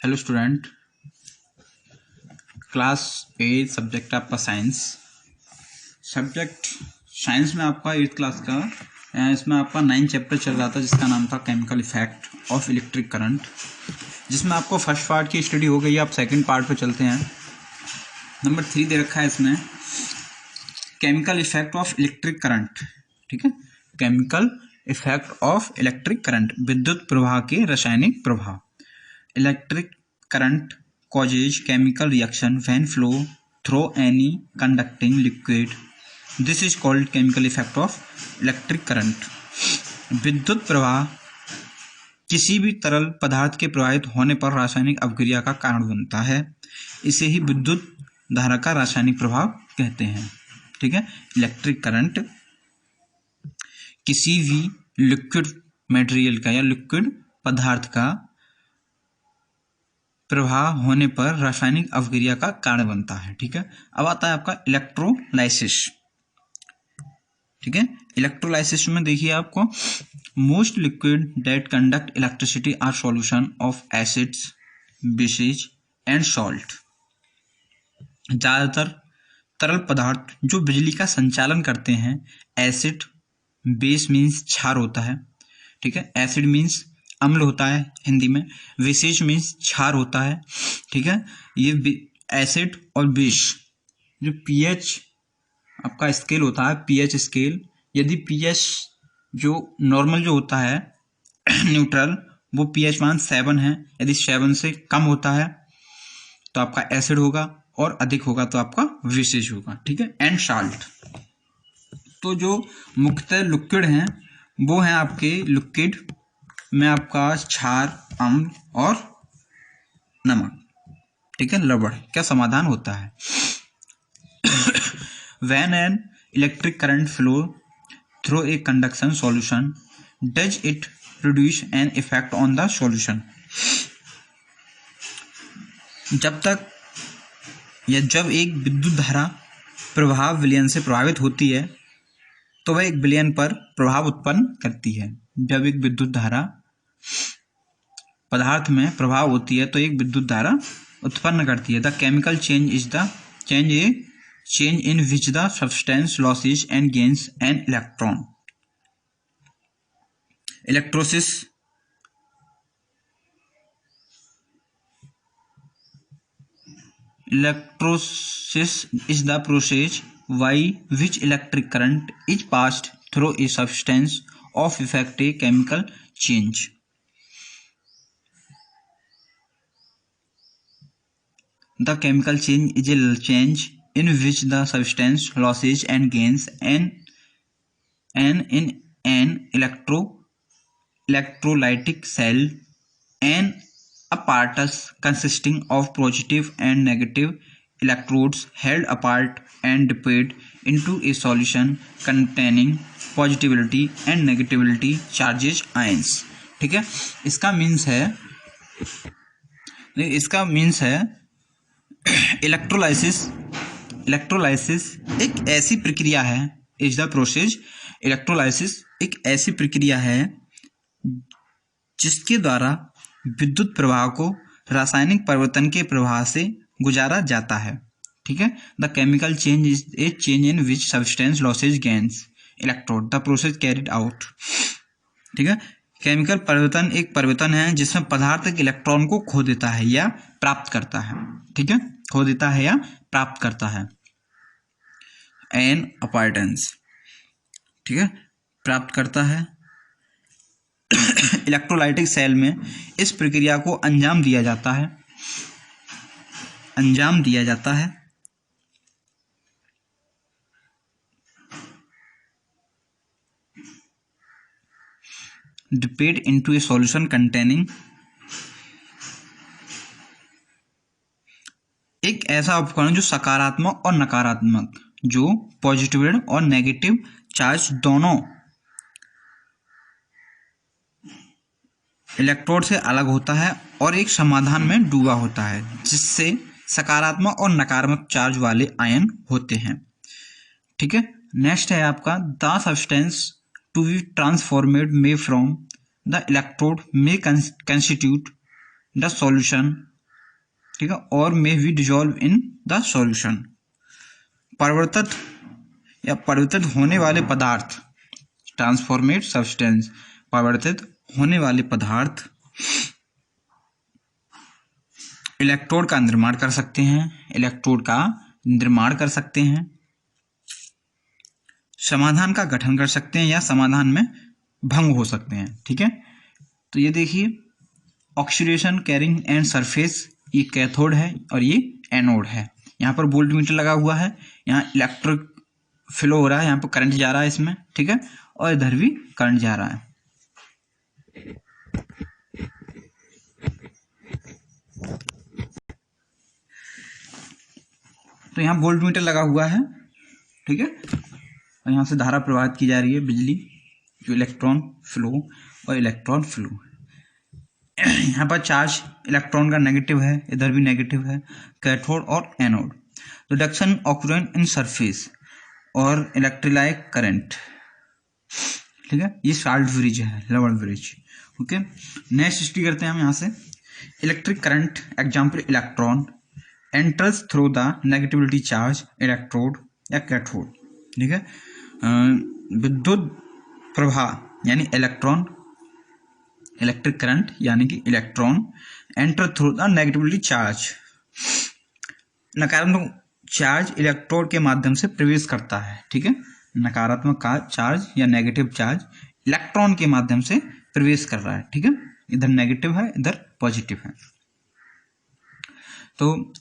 Hello student, class 8 subject आपका science. Subject science में आपका 8th क्लास का इसमें आपका 9 चैप्टर चल रहा था जिसका नाम था chemical effect of electric current, जिसमें आपको फर्स्ट पार्ट की स्टडी हो गई। आप सेकंड पार्ट पे चलते हैं। नंबर 3 दे रखा है इसमें chemical effect of electric current. ठीक है, chemical effect of electric current, विद्युत प्रवाह के रासायनिक प्रभाव। Electric current causes chemical reaction when flow through any conducting liquid. This is called chemical effect of electric current. विद्युत प्रवाह किसी भी तरल पदार्थ के प्रवाहित होने पर रासायनिक अभिक्रिया का कारण बनता है। इसे ही विद्युत धारा का रासायनिक प्रभाव कहते हैं। ठीक है, इलेक्ट्रिक करंट किसी भी लिक्विड मटेरियल का या लिक्विड पदार्थ का प्रवाह होने पर रासायनिक अभिक्रिया का कारण बनता है। ठीक है, अब आता है आपका इलेक्ट्रोलाइसिस। ठीक है, इलेक्ट्रोलाइसिस में देखिए आपको most liquid that conduct electricity are solution of acids, bases and salt. ज़्यादातर तरल पदार्थ जो बिजली का संचालन करते हैं, एसिड, बेस मीन्स क्षार होता है। ठीक है, एसिड मीन्स अम्ल होता है हिंदी में, बेसेज मीन्स क्षार होता है। ठीक है, ये एसिड और बेस जो पीएच आपका स्केल होता है, पीएच स्केल, यदि पीएच जो नॉर्मल जो होता है न्यूट्रल, वो पीएच मान 7 है। यदि 7 से कम होता है तो आपका एसिड होगा और अधिक होगा तो आपका बेसेज होगा। ठीक है, एंड साल्ट। तो जो मुख्यतः लिक्विड हैं वो हैं आपके लिक्विड में आपका क्षार, अम्ल और नमक। ठीक है, लवण क्या समाधान होता है। When an electric current flow through a conduction solution, does it produce an effect on the solution? जब एक विद्युत धारा प्रभाव विलयन से प्रभावित होती है तो वह एक विलयन पर प्रभाव उत्पन्न करती है। जब एक विद्युत धारा पदार्थ में प्रभाव होती है तो एक विद्युत धारा उत्पन्न करती है। The chemical change is the change in which the substance loses and gains an electron. Electrolysis is the process by which electric current is passed through a substance of effect a chemical change. The chemical change is a change in which the substance loses and gains in an electrolytic cell and apparatus consisting of positive and negative electrodes held apart and dipped into a solution containing positivity and negativity charges ions. ठीक है, इसका means है electrolysis एक ऐसी प्रक्रिया है, is the process. Electrolysis एक ऐसी प्रक्रिया है जिसके द्वारा विद्युत प्रवाह को रासायनिक परिवर्तन के प्रवाह से गुजारा जाता है। ठीक है, the chemical change is a change in which substance losses gains electrode, the process carried out. ठीक है, केमिकल परिवर्तन एक परिवर्तन है जिसमें पदार्थ एक इलेक्ट्रॉन को खो देता है या प्राप्त करता है। ठीक है, खो देता है या प्राप्त करता है। एन अपार्टेंस, ठीक है, प्राप्त करता है। इलेक्ट्रोलाइटिक सेल में इस प्रक्रिया को अंजाम दिया जाता है। Dipped into a solution containing एक ऐसा उपकरण जो सकारात्मक और नकारात्मक, जो पॉजिटिव और नेगेटिव चार्ज दोनों इलेक्ट्रोड से अलग होता है और एक समाधान में डूबा होता है जिससे सकारात्मक और नकारात्मक चार्ज वाले आयन होते हैं। ठीक है, नेक्स्ट है आपका the substance to be transformed may from the electrode may constitute the solution ठीक है, और may we dissolve in the solution. परिवर्तित होने वाले पदार्थ, ट्रांसफॉर्मेड सब्सटेंस, परिवर्तित होने वाले पदार्थ इलेक्ट्रोड का निर्माण कर सकते हैं, समाधान का गठन कर सकते हैं या समाधान में भंग हो सकते हैं। ठीक है, तो ये देखिए ऑक्सीडेशन कैरिंग एंड सरफेस, ये कैथोड है और ये एनोड है। यहाँ पर वोल्टमीटर लगा हुआ है, यहाँ इलेक्ट्रिक फ्लो हो रहा है, यहाँ पर करंट जा रहा है इसमें। ठीक है, और इधर भी करंट जा रहा है। तो यहाँ वोल्टमीटर लगा हुआ है। ठीक है, और यहाँ से धारा प्रवाहित की जा रही है, बिजली, जो इलेक्ट्रॉन फ्लो और इलेक्ट्रॉन फ्लो। यहाँ पर चार्ज इलेक्ट्रॉन का नेगेटिव है, इधर भी नेगेटिव है, कैथोड और एनोड। रिडक्शन ऑक्यूरेंट इन सरफेस और इलेक्ट्रोलाइट करंट। ठीक है, ये साल्ट ब्रिज है, लवण ब्रिज। ओके, नेक्स्ट स्टडी करते हैं हम यहाँ से। Electric current example electron enters through the negativity charge electrode या कैथोड। ठीक है, विद्युत प्रवाह यानी इलेक्ट्रॉन, इलेक्ट्रिक करंट यानी कि electron enter through the negativity charge, नकारात्मक चार्ज इलेक्ट्रोड के माध्यम से प्रवेश करता है। ठीक है, नकारात्मक चार्ज या नेगेटिव चार्ज इलेक्ट्रॉन के माध्यम से प्रवेश कर रहा है। ठीक है, इधर नेगेटिव है, इधर पॉजिटिव है। तो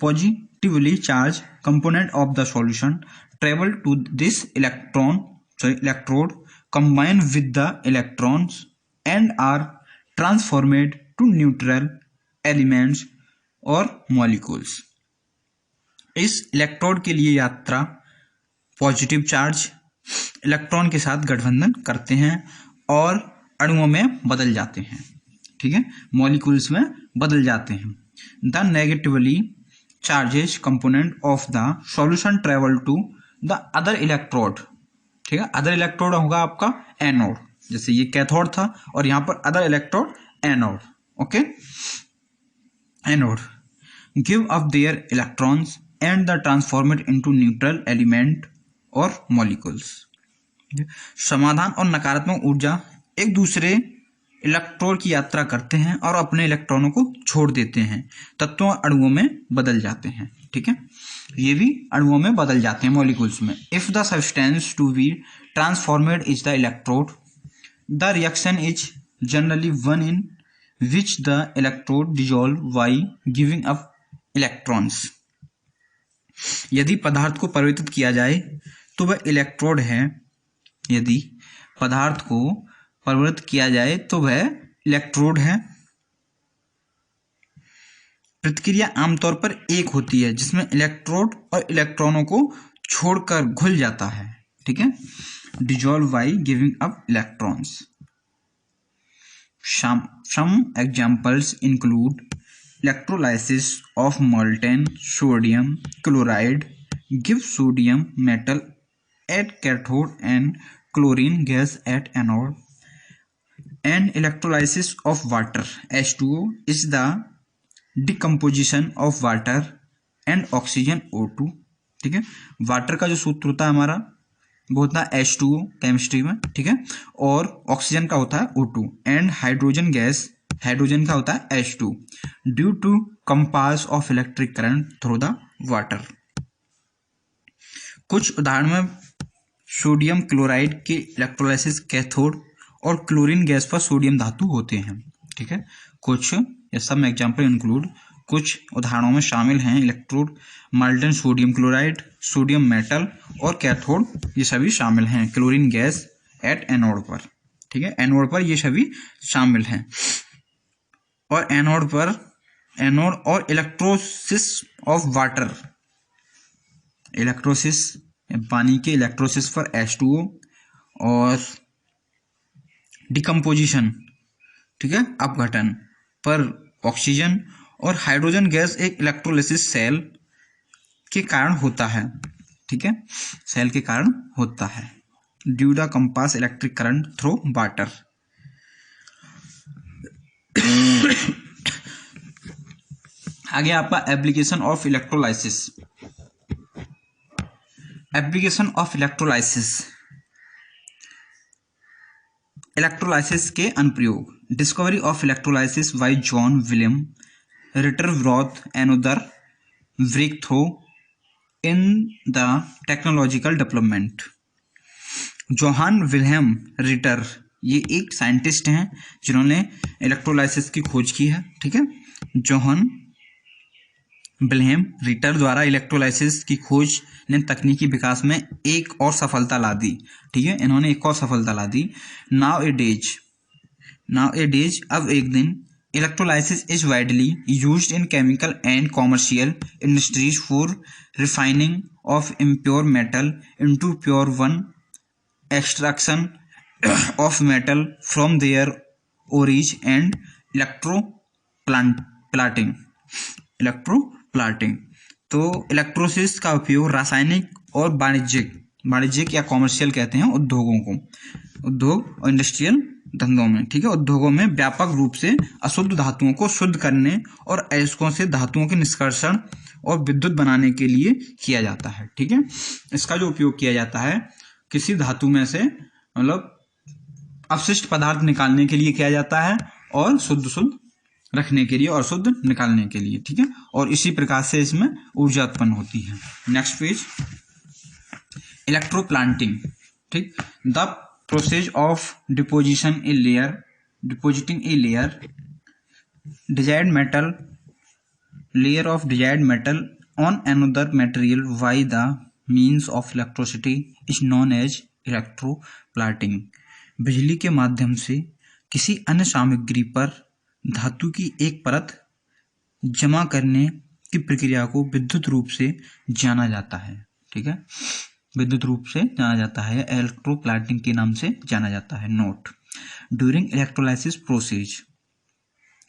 positively charge component of the solution travel to this electrode combine with the electrons and are transformed to neutral elements और molecules। इस इलेक्ट्रोड के लिए यात्रा पॉजिटिव चार्ज इलेक्ट्रॉन के साथ गठबंधन करते हैं और अणुओं में बदल जाते हैं। ठीक है, मॉलिक्यूल्स में बदल जाते हैं। The negatively charges component of the solution travel to the other electrode. ठीक है, अदर इलेक्ट्रोड होगा आपका एनोड, जैसे ये कैथोड था और यहाँ पर other electrode anode. Okay, anode give up their electrons and the transformed into neutral element और मॉलिक्यूल्स। समाधान और नकारात्मक ऊर्जा एक दूसरे इलेक्ट्रोड की यात्रा करते हैं और अपने इलेक्ट्रॉनों को छोड़ देते हैं, तत्वों अणुओं में बदल जाते हैं। ठीक है, ये भी अणुओं में बदल जाते हैं, मॉलिक्यूल्स में। If the substance to be transformed is the electrode, the reaction is generally one in which the electrode dissolve by giving up electrons. यदि पदार्थ को परिवर्तित किया जाए तो वह इलेक्ट्रोड है, यदि पदार्थ को परिवर्तित किया जाए तो वह इलेक्ट्रोड है। प्रतिक्रिया आमतौर पर एक होती है जिसमें इलेक्ट्रोड और इलेक्ट्रॉनों को छोड़कर घुल जाता है। ठीक है, dissolve by giving up electrons. Some examples include electrolysis of molten sodium chloride give sodium metal at cathode and chlorine gas at anode, and electrolysis of water H2O is the decomposition of water and oxygen O2। ठीक है, water का जो सूत्र होता है हमारा वो होता है H2O केमिस्ट्री में। ठीक है, और ऑक्सीजन का होता है O2 and hydrogen gas, hydrogen का होता है H2 due to compass of electric current through the water. कुछ उदाहरण में सोडियम क्लोराइड के इलेक्ट्रोलाइसिस कैथोड और क्लोरीन गैस पर सोडियम धातु होते हैं। ठीक है, कुछ सम एग्जाम्पल इंक्लूड, कुछ उदाहरणों में शामिल हैं electrode molten sodium chloride, sodium metal और कैथोड, ये सभी शामिल हैं क्लोरीन गैस एट एनोड पर। ठीक है, एनोड पर ये सभी शामिल हैं। और एनोड पर एनोड और इलेक्ट्रोसिस ऑफ वाटर, इलेक्ट्रोसिस पानी के इलेक्ट्रोसिस पर H2O और डिकम्पोजिशन, ठीक है, अपघटन पर ऑक्सीजन और हाइड्रोजन गैस एक इलेक्ट्रोलिसिस सेल के कारण होता है। ठीक है, सेल के कारण होता है due the compass electric current through water. आगे आपका application of electrolysis. Application of electrolysis, electrolysis के अनुप्रयोग। Discovery of electrolysis by John William Ritter brought another breakthrough in the technological development. Johann Wilhelm Ritter, ये एक scientist हैं जिन्होंने electrolysis की खोज की है। ठीक है, जोहान विल्हेम रिटर द्वारा इलेक्ट्रोलाइसिस की खोज ने तकनीकी विकास में एक और सफलता ला दी। ठीक है, इन्होंने एक और सफलता ला दी। नाउ ए डेज अब एक दिन electrolysis is widely used in chemical and commercial industries for refining of impure metal into pure one, extraction of metal from their ores and electroplating. तो इलेक्ट्रोसिस का उपयोग रासायनिक और वाणिज्यिक या कॉमर्शियल कहते हैं उद्योग और इंडस्ट्रियल धंधों में। ठीक है, उद्योगों में व्यापक रूप से अशुद्ध धातुओं को शुद्ध करने और अयस्कों से धातुओं के निष्कर्षण और विद्युत बनाने के लिए किया जाता है। ठीक है, इसका जो उपयोग किया जाता है किसी धातु में से मतलब अपशिष्ट पदार्थ निकालने के लिए किया जाता है और शुद्ध रखने के लिए और शुद्ध निकालने के लिए। ठीक है, और इसी प्रकार से इसमें ऊर्जा उत्पन्न होती है। Next page, electroplating. ठीक, the process of depositing a layer of desired metal on another material by the means of electricity is known as electroplating. बिजली के माध्यम से किसी अन्य सामग्री पर धातु की एक परत जमा करने की प्रक्रिया को विद्युत रूप से जाना जाता है। ठीक है, विद्युत रूप से जाना जाता है, इलेक्ट्रोप्लांटिंग के नाम से जाना जाता है। Note, during electrolysis process,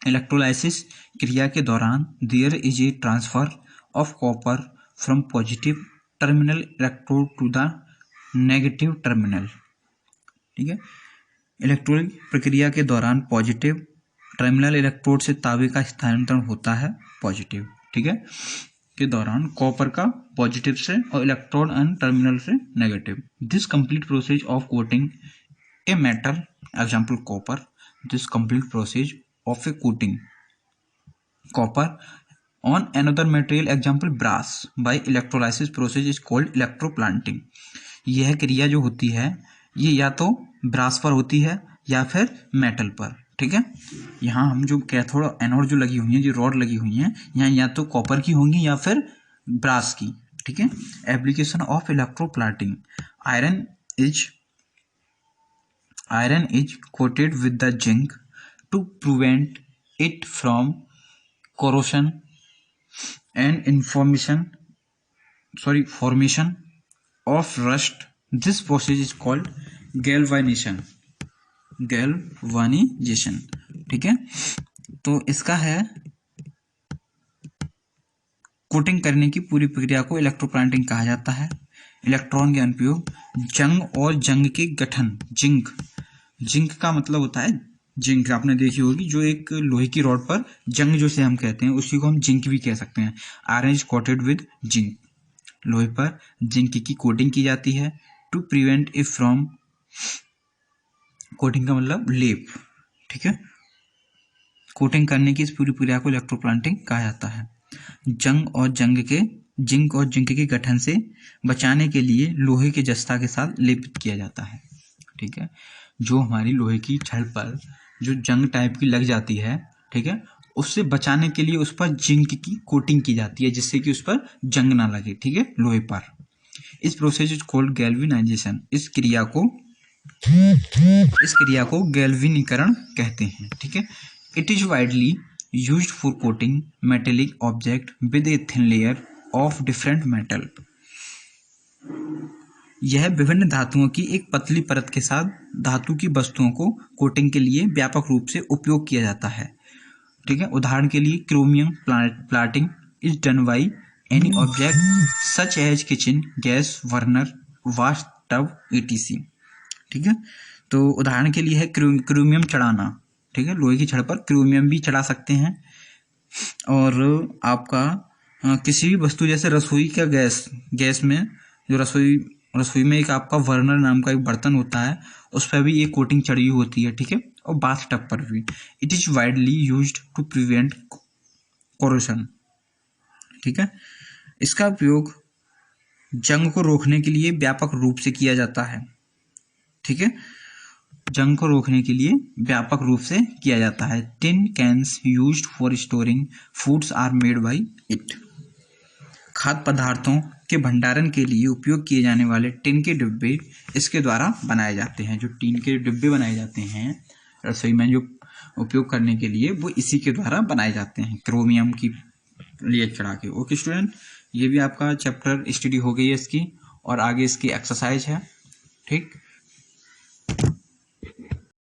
electrolysis क्रिया के दौरान there is a transfer of copper from positive terminal electrode to the negative terminal. ठीक है, इलेक्ट्रोलिक प्रक्रिया के दौरान पॉजिटिव टर्मिनल इलेक्ट्रोड से तांबे का स्थानांतरण होता है पॉजिटिव। ठीक है, के दौरान कॉपर का पॉजिटिव से और इलेक्ट्रोड एंड टर्मिनल से negative. This complete process of coating a metal example copper, this complete process of a coating copper on another material example brass by electrolysis process is called electroplating. यह क्रिया जो होती है ये या तो brass पर होती है या फिर मेटल पर। ठीक है, यहाँ हम जो कैथोड और एनोड जो लगी हुई हैं, जो रॉड लगी हुई हैं, यहाँ या तो कॉपर की होंगी या फिर ब्रास की। ठीक है, application of electroplating, iron is coated with the zinc to prevent it from corrosion and formation of rust. This process is called galvanization. ठीक है, तो इसका है कोटिंग करने की पूरी प्रक्रिया को इलेक्ट्रोप्लांटिंग कहा जाता है। इलेक्ट्रॉन के अनुप्रयोग, जंग और जंग के गठन। जिंक का मतलब होता है जिंक, आपने देखी होगी, जो एक लोहे की रॉड पर जंग जो से हम कहते हैं उसी को हम जिंक भी कह सकते हैं। Iron is coated with zinc, लोहे पर जिंक की कोटिंग की जाती है। To prevent it from, coating का मतलब लेप। ठीक है, कोटिंग करने की इस पूरी प्रक्रिया को इलेक्ट्रोप्लांटिंग कहा जाता है। जिंक और जिंक के गठन से बचाने के लिए लोहे के जस्ता के साथ लेपित किया जाता है। ठीक है, जो हमारी लोहे की छड़ पर जो जंग टाइप की लग जाती है, ठीक है, उससे बचाने के लिए उस पर जिंक की कोटिंग की जाती है जिससे कि उस पर जंग ना लगे। ठीक है, लोहे पर। इस प्रोसेस इज कॉल्ड गैल्वेनाइजेशन। इस क्रिया को गैल्वेनीकरण कहते हैं। ठीक है, it is widely used for coating metallic object with a thin layer of different metal. यह विभिन्न धातुओं की एक पतली परत के साथ धातु की वस्तुओं को कोटिंग के लिए व्यापक रूप से उपयोग किया जाता है। ठीक है, उदाहरण के लिए chromium plating is done by any object such as kitchen, gas burner, wash tub etc। ठीक है, तो उदाहरण के लिए है क्रोमियम चढ़ाना। ठीक है, लोहे की छड़ पर क्रोमियम भी चढ़ा सकते हैं। और आपका किसी भी वस्तु जैसे रसोई का गैस में जो रसोई में एक आपका बर्नर नाम का एक बर्तन होता है, उस पर भी एक कोटिंग चढ़ी होती है, ठीक है। और बाथ टब पर भी it is widely used to prevent corrosion, ठीक है। इसका उपयोग जंग को रोकने के लिए व्यापक रूप से किया जाता है, ठीक है। जंग को रोकने के लिए व्यापक रूप से किया जाता है। Tin cans used for storing foods are made by it. खाद्य पदार्थों के भंडारण के लिए उपयोग किए जाने वाले टिन के डिब्बे इसके द्वारा बनाए जाते हैं। जो टिन के डिब्बे बनाए जाते हैं रसोई में जो उपयोग करने के लिए, वो इसी के द्वारा बनाए जाते हैं, क्रोमियम की लेयर चढ़ा के। ओके स्टूडेंट, ये भी आपका चैप्टर स्टडी हो गई है इसकी, और आगे इसकी एक्सरसाइज है, ठीक।